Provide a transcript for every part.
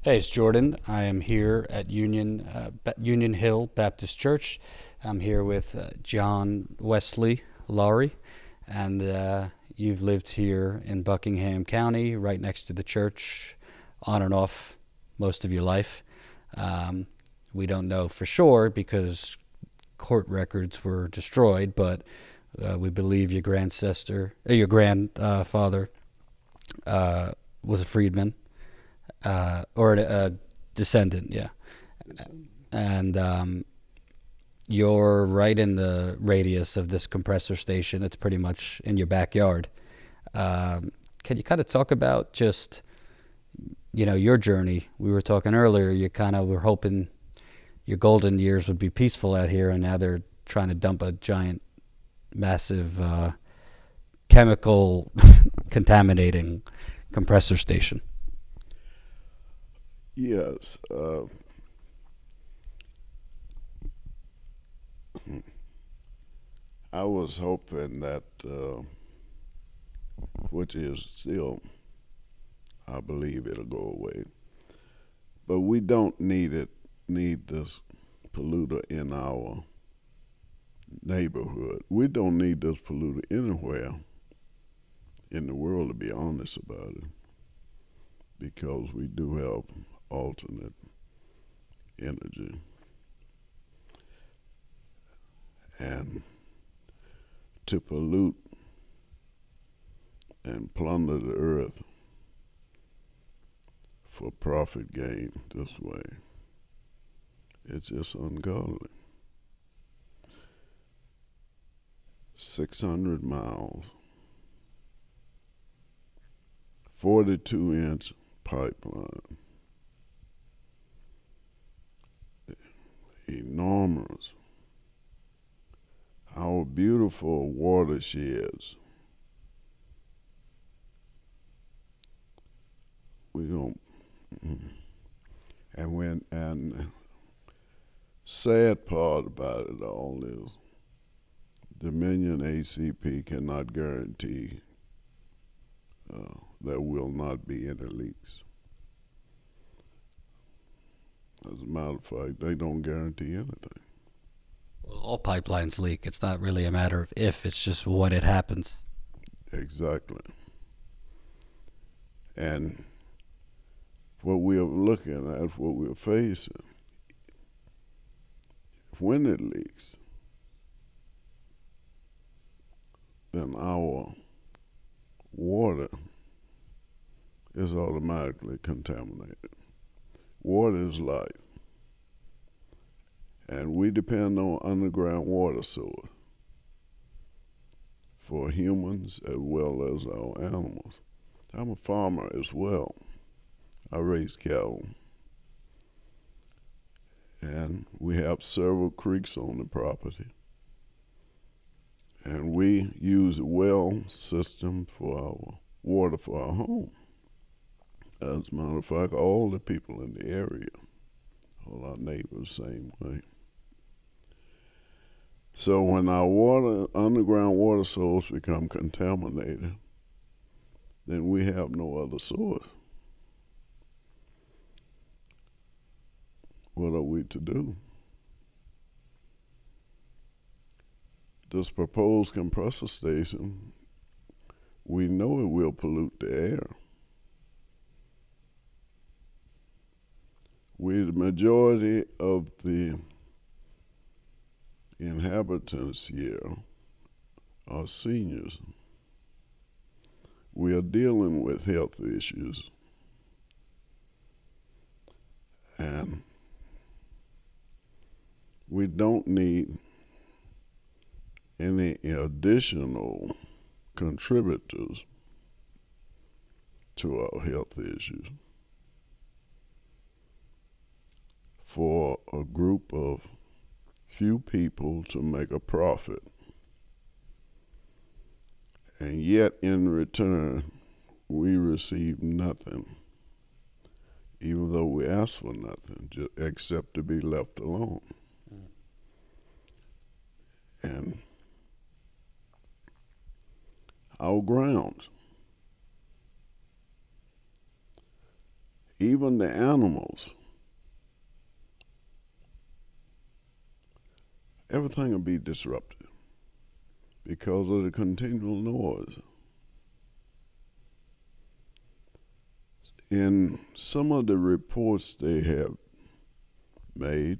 Hey, it's Jordan. I am here at Union Hill Baptist Church. I'm here with John Wesley Laurie, and you've lived here in Buckingham County, right next to the church, on and off most of your life. Um, we don't know for sure because court records were destroyed, but we believe your grandfather was a freedman or a descendant, yeah. And you're right in the radius of this compressor station. It's pretty much in your backyard. Can you kind of talk about just, your journey? We were talking earlier, you kind of were hoping your golden years would be peaceful out here, and now they're trying to dump a giant, massive, chemical contaminating compressor station. Yes, I was hoping that, which is still, I believe it'll go away. But we don't need this polluter in our neighborhood. We don't need this polluter anywhere in the world, to be honest about it, because we do have alternate energy. And to pollute and plunder the earth for profit gain this way, it's just ungodly. 600 miles, 42-inch pipeline, enormous. Our beautiful watersheds. We don't, and sad part about it all is Dominion ACP cannot guarantee there will not be any leaks. As a matter of fact, they don't guarantee anything. Well, all pipelines leak. It's not really a matter of if, it's just when it happens. Exactly. And what we are looking at, what we're facing, when it leaks, then our water is automatically contaminated. Water is life, and we depend on underground water source for humans as well as our animals. I'm a farmer as well. I raise cattle, and we have several creeks on the property, and we use a well system for our water for our home. As a matter of fact, all the people in the area, all our neighbors, same way. So when our underground water source become contaminated, then we have no other source. What are we to do? This proposed compressor station, we know it will pollute the air. The majority of the inhabitants here are seniors. We are dealing with health issues, and we don't need any additional contributors to our health issues for a group of few people to make a profit. And yet, in return, we receive nothing, even though we ask for nothing, except to be left alone. And our grounds, even the animals, everything will be disrupted because of the continual noise. In some of the reports they have made,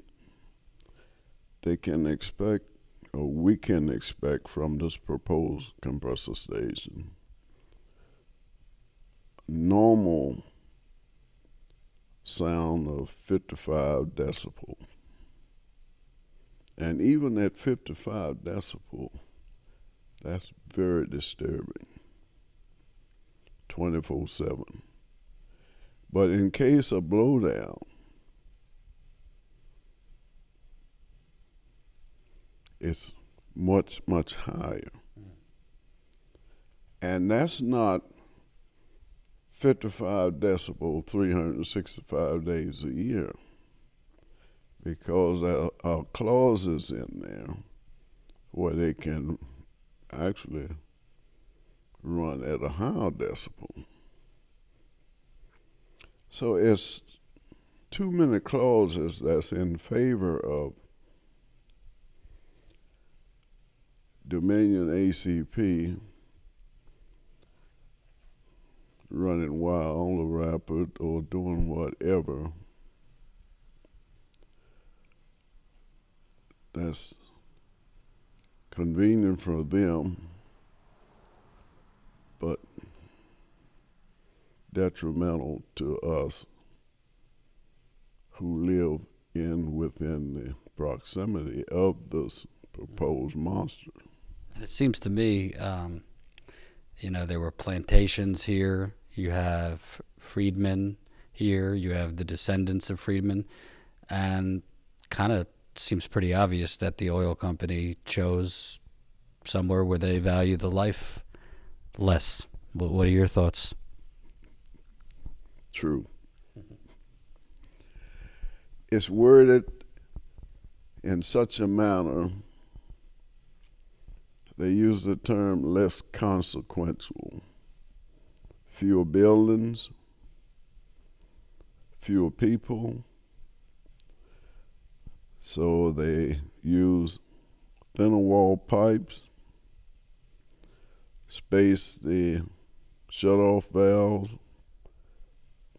they can expect, or we can expect from this proposed compressor station, normal sound of 55 decibel. And even at 55 decibel, that's very disturbing, 24/7. But in case of blowdown, it's much, much higher. And that's not 55 decibel 365 days a year, because there are clauses in there where they can actually run at a higher decibel. So it's too many clauses that's in favor of Dominion ACP running wild or rapid or doing whatever that's convenient for them, but detrimental to us who live within the proximity of this proposed monster. And it seems to me, there were plantations here. You have freedmen here. You have the descendants of freedmen. And kind of seems pretty obvious that the oil company chose somewhere where they value the life less. What are your thoughts? True. It's worded in such a manner, they use the term less consequential. Fewer buildings, fewer people. So they use thinner wall pipes, space the shut-off valves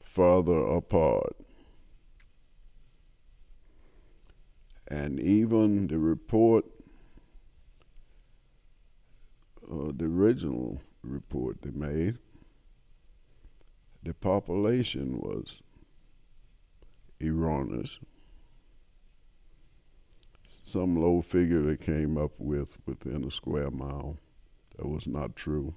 farther apart. And even the report, the original report they made, the population was erroneous. Some low figure they came up with within a square mile. That was not true.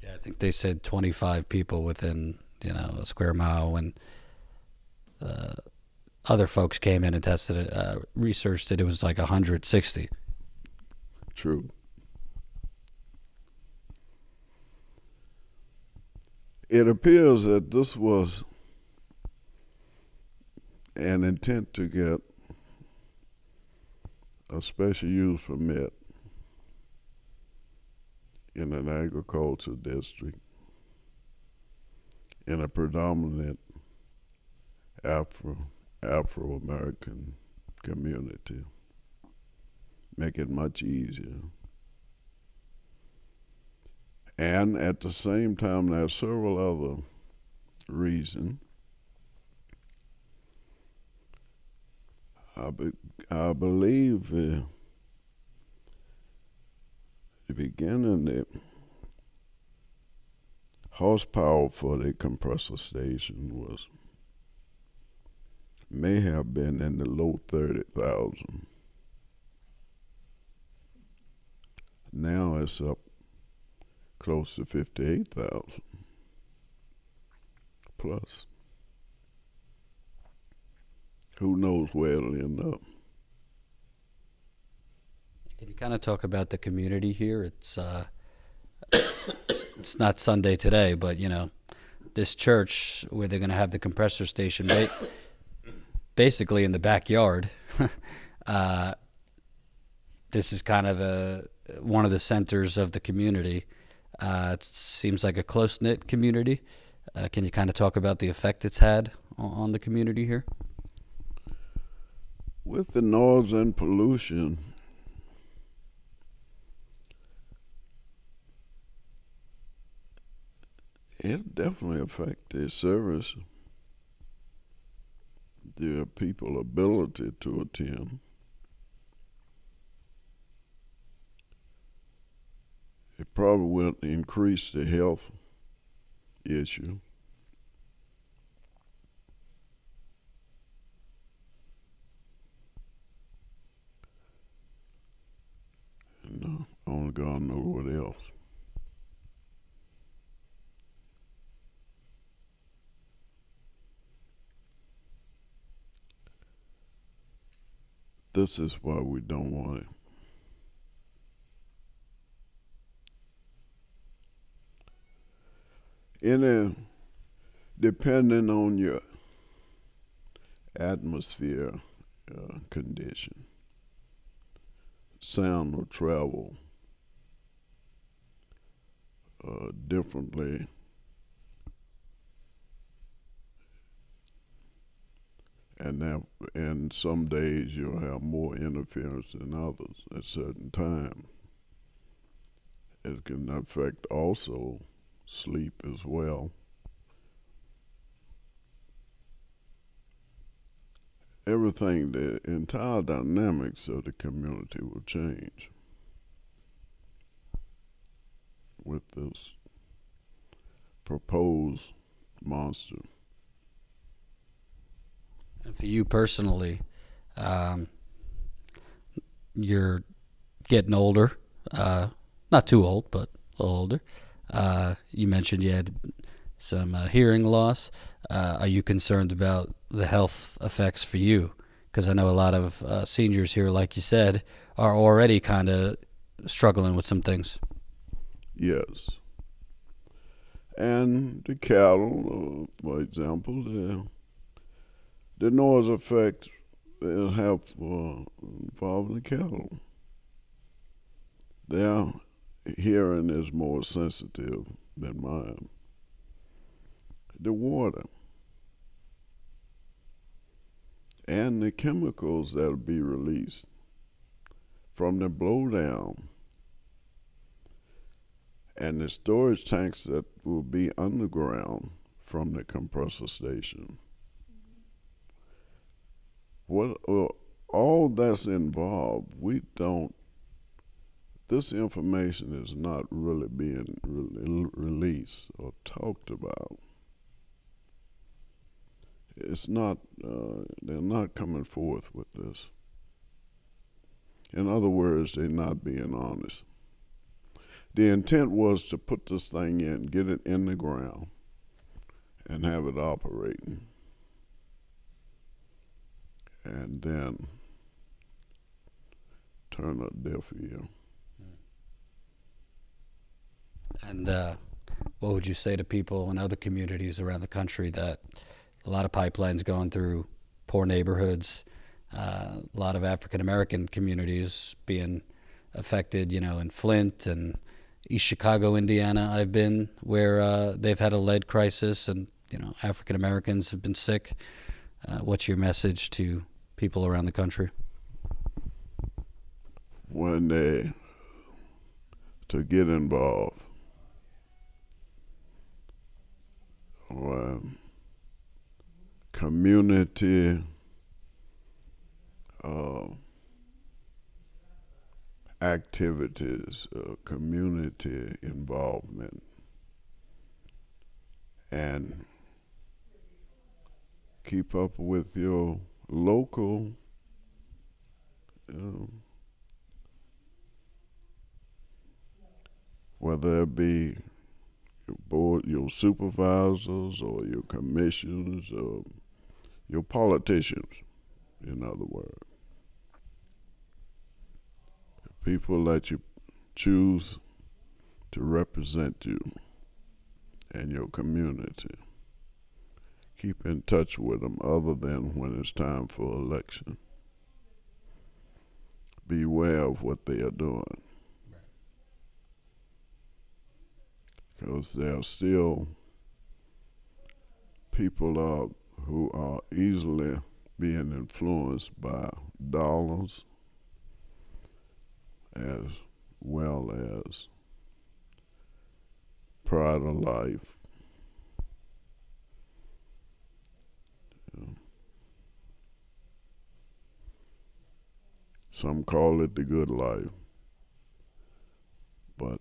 Yeah, I think they said 25 people within, a square mile, when other folks came in and tested it, researched it, it was like 160. True. It appears that this was an intent to get a special use permit in an agricultural district in a predominant Afro-American community. Make it much easier. And at the same time, there are several other reasons. I believe the beginning, the horsepower for the compressor station may have been in the low 30,000. Now it's up close to 58,000 plus. Who knows where it'll end up? Can you kind of talk about the community here? It's not Sunday today, but this church where they're going to have the compressor station, basically in the backyard. This is kind of one of the centers of the community. It seems like a close-knit community. Can you kind of talk about the effect it's had on the community here? With the noise and pollution, it definitely affected service, the people' ability to attend. It probably will increase the health issue. And only God knows what else. This is why we don't want it. Depending on your atmosphere condition, sound will travel differently, and some days you'll have more interference than others at certain times. It can affect also sleep as well. Everything, the entire dynamics of the community will change with this proposed monster. And for you personally, you're getting older, not too old, but a little older. You mentioned you had some hearing loss. Are you concerned about the health effects for you? Because I know a lot of seniors here, like you said, are already kind of struggling with some things. Yes. And the cattle, for example, the noise effect will have involving the cattle. Their hearing is more sensitive than mine. The water and the chemicals that will be released from the blowdown and the storage tanks that will be underground from the compressor station. All that's involved, this information is not really being released or talked about. It's not, they're not coming forth with this. In other words, they're not being honest. The intent was to put this thing in, get it in the ground, and have it operating. And then turn a deaf ear. And what would you say to people in other communities around the country that a lot of pipelines going through poor neighborhoods, a lot of African American communities being affected, in Flint and East Chicago, Indiana, I've been, where they've had a lead crisis and, African Americans have been sick. What's your message to people around the country? To get involved, community activities, community involvement, and keep up with your local whether it be your board, your supervisors, or your commissions, or your politicians, in other words. People that you choose to represent you and your community. Keep in touch with them other than when it's time for election. Beware of what they are doing. Because they're still people who are easily being influenced by dollars as well as pride of life. Some call it the good life, but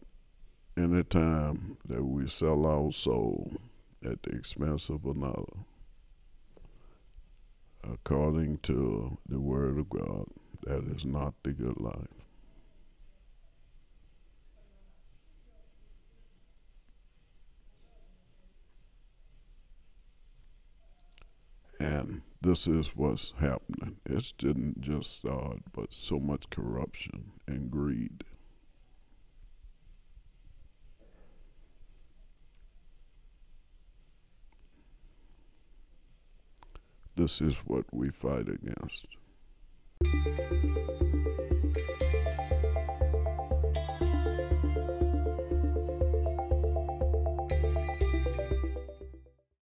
any time that we sell our soul at the expense of another, according to the Word of God, that is not the good life. And this is what's happening. It didn't just start, but so much corruption and greed. This is what we fight against.